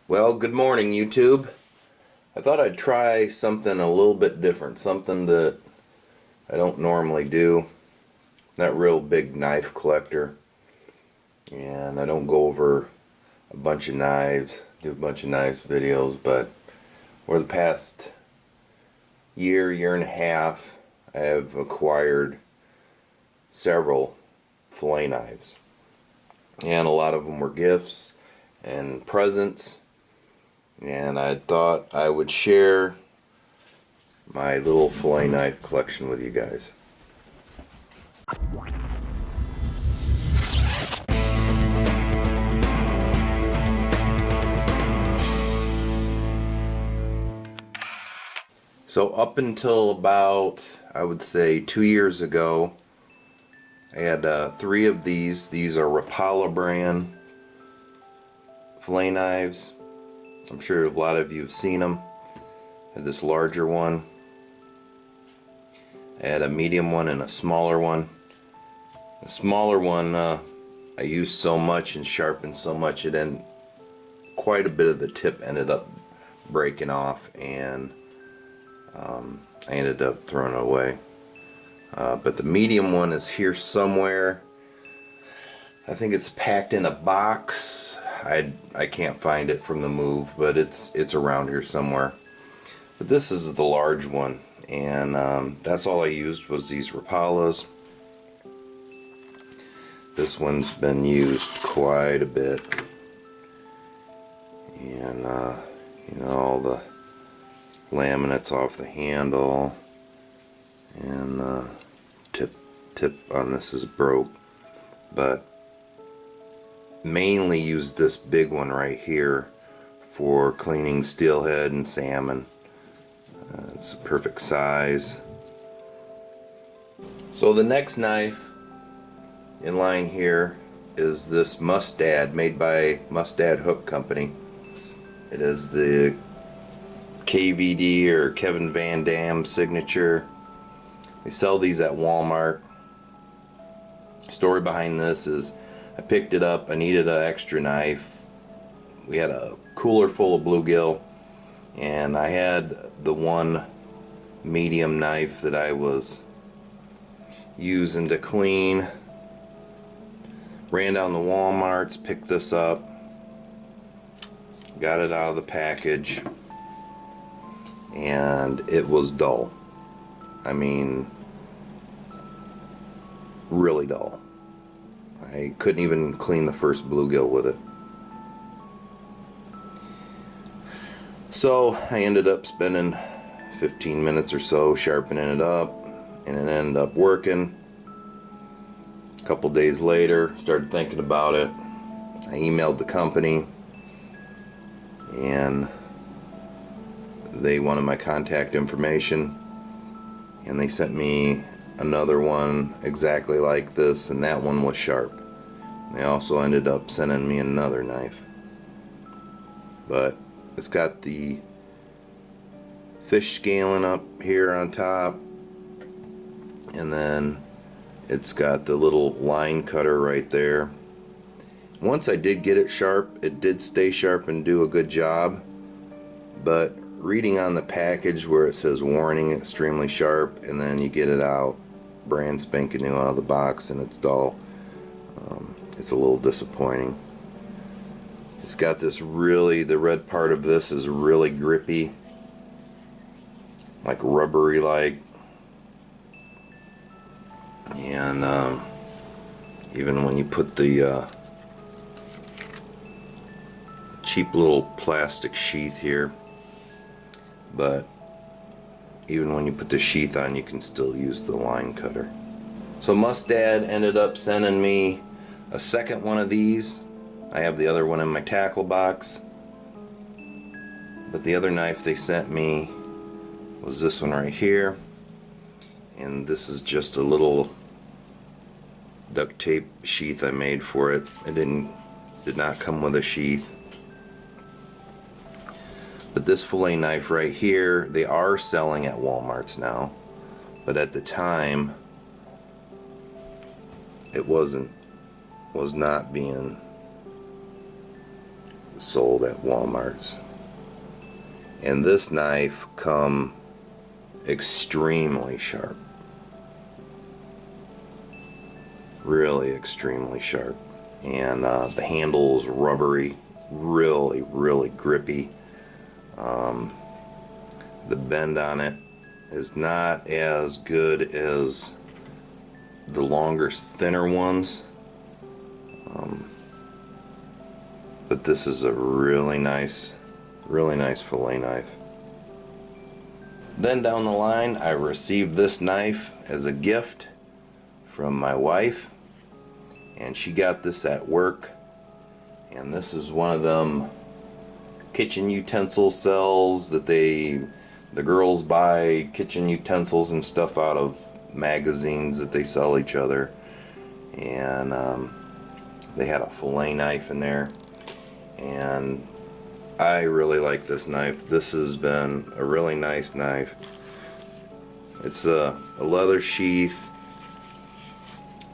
Well, good morning, YouTube. I thought I'd try something a little bit different, something that I don't normally do. Not a real big knife collector, and I don't go over a bunch of knives, do a bunch of knives videos, but over the past year and a half, I have acquired several fillet knives. And a lot of them were gifts and presents, and I thought I would share my little fillet knife collection with you guys. So up until about, I would say, 2 years ago, I had three of these. These are Rapala brand fillet knives. I'm sure a lot of you have seen them. I had this larger one. I had a medium one and a smaller one. The smaller one I used so much and sharpened so much it ended, quite a bit of the tip ended up breaking off, and I ended up throwing it away. But the medium one is here somewhere. I think it's packed in a box. I can't find it from the move, but it's around here somewhere. But this is the large one, and that's all I used was these Rapalas. This one's been used quite a bit, and you know, all the laminates off the handle, and tip on this is broke, but mainly use this big one right here for cleaning steelhead and salmon. It's a perfect size. So the next knife in line here is this Mustad, made by Mustad Hook Company. It is the KVD or Kevin Van Dam signature. They sell these at Walmart. Story behind this is I picked it up. I needed an extra knife. We had a cooler full of bluegill, and I had the one medium knife that I was using to clean. Ran down to Walmart's, picked this up, got it out of the package, and it was dull. I mean, really dull. I couldn't even clean the first bluegill with it. So I ended up spending 15 minutes or so sharpening it up, and it ended up working. A couple days later, started thinking about it. I emailed the company, and they wanted my contact information, and they sent me another one exactly like this, and that one was sharp. They also ended up sending me another knife, but it's got the fish scaling up here on top, and then it's got the little line cutter right there. Once I did get it sharp, it did stay sharp and do a good job, but reading on the package where it says warning extremely sharp, and then you get it out brand spanking new out of the box and it's dull, it's a little disappointing. It's got this really, the red part of this is really grippy, like rubbery like, and even when you put the cheap little plastic sheath here, but even when you put the sheath on, you can still use the line cutter. So Mustad ended up sending me a second one of these. I have the other one in my tackle box, but the other knife they sent me was this one right here, and this is just a little duct tape sheath I made for it. It did not come with a sheath. But this fillet knife right here, they are selling at Walmart's now, but at the time it was not being sold at Walmart's. And this knife come extremely sharp. Really extremely sharp. And the handle is rubbery, really grippy. The bend on it is not as good as the longer, thinner ones. But this is a really nice fillet knife. Then down the line, I received this knife as a gift from my wife, and she got this at work. And this is one of them kitchen utensil cells that the girls buy kitchen utensils and stuff out of magazines that they sell each other. And they had a fillet knife in there, and I really like this knife. This has been a really nice knife. It's a leather sheath,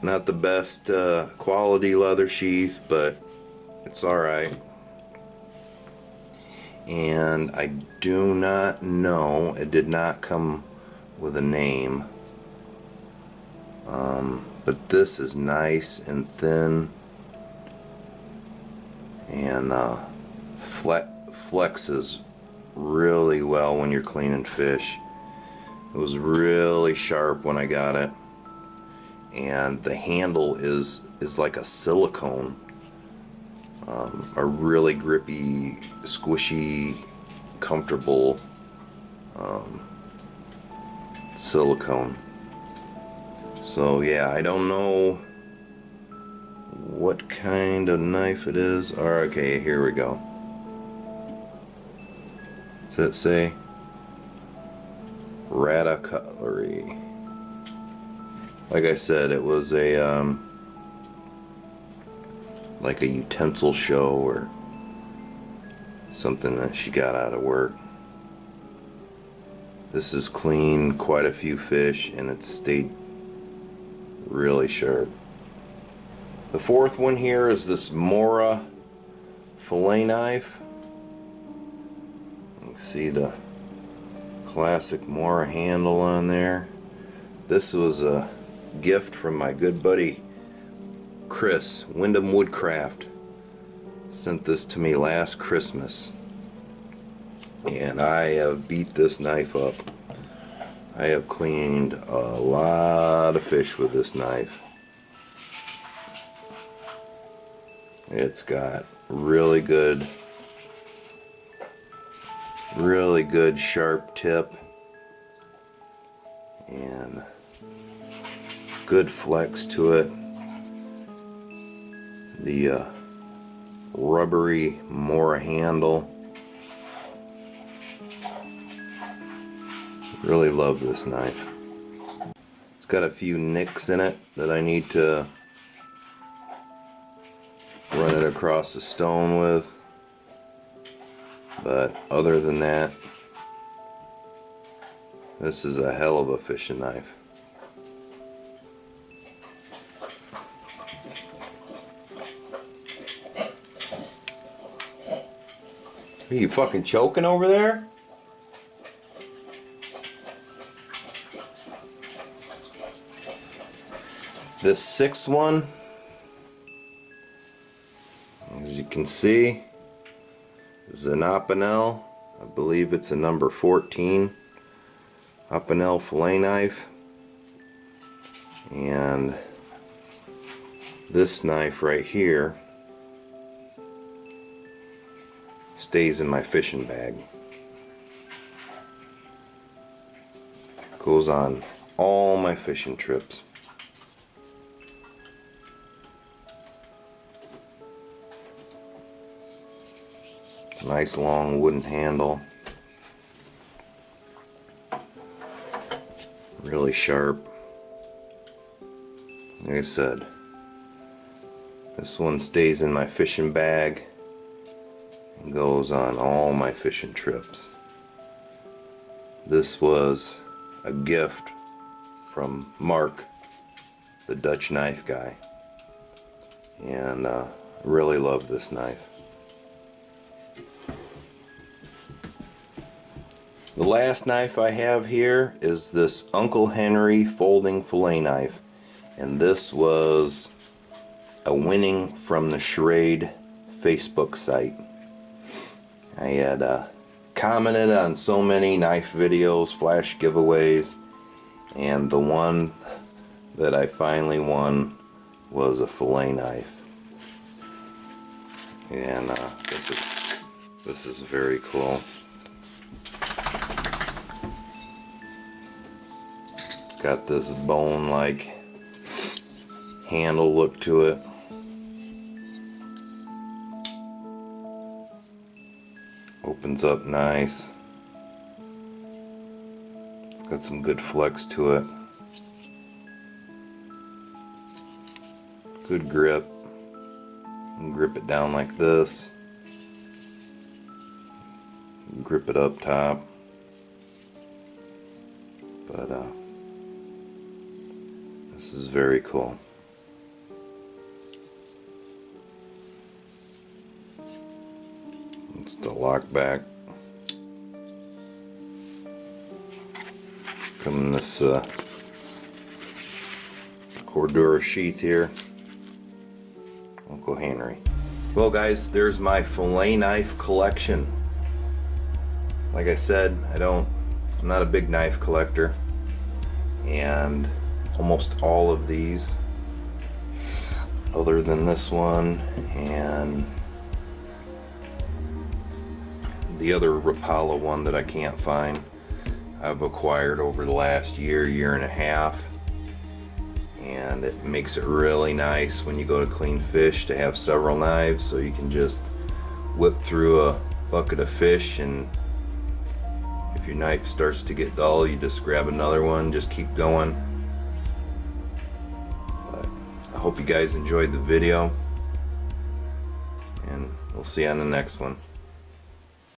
not the best quality leather sheath, but it's alright. And I do not know, it did not come with a name, but this is nice and thin, and flexes really well when you're cleaning fish. It was really sharp when I got it, and the handle is like a silicone, a really grippy, squishy, comfortable silicone. So yeah, I don't know what kind of knife it is. Okay, here we go. Does that say Rata Cutlery? Like I said, it was a like a utensil show or something that she got out of work. This has cleaned quite a few fish, and it's stayed really sharp. The fourth one here is this Mora fillet knife. You can see the classic Mora handle on there. This was a gift from my good buddy Chris, Wyndham Woodcraft. Sent this to me last Christmas, and I have beat this knife up. I have cleaned a lot of fish with this knife. It's got really good sharp tip and good flex to it. The rubbery Mora handle. Really love this knife. It's got a few nicks in it that I need to run it across the stone with, but other than that, this is a hell of a fishing knife. Are you fucking choking over there? This sixth one, as you can see, is an Opinel. I believe it's a number 14 Opinel fillet knife. And this knife right here stays in my fishing bag. Goes on all my fishing trips. Nice long wooden handle. Really sharp. Like I said, this one stays in my fishing bag and goes on all my fishing trips. This was a gift from Mark, the Dutch knife guy, and really love this knife. The last knife I have here is this Uncle Henry folding fillet knife, and this was a winning from the Charade Facebook site. I had commented on so many knife videos, flash giveaways, and the one that I finally won was a fillet knife. And this is very cool. It's got this bone-like handle look to it. Opens up nice. It's got some good flex to it. Good grip. You can grip it down like this. Grip it up top. But this is very cool. It's the lock back. Come in this Cordura sheath here. Uncle Henry. Well guys, there's my fillet knife collection. Like I said, I'm not a big knife collector, and almost all of these, other than this one and the other Rapala one that I can't find, I've acquired over the last year and a half. And it makes it really nice when you go to clean fish to have several knives, so you can just whip through a bucket of fish, and if your knife starts to get dull, you just grab another one, just keep going. But I hope you guys enjoyed the video, and we'll see you on the next one.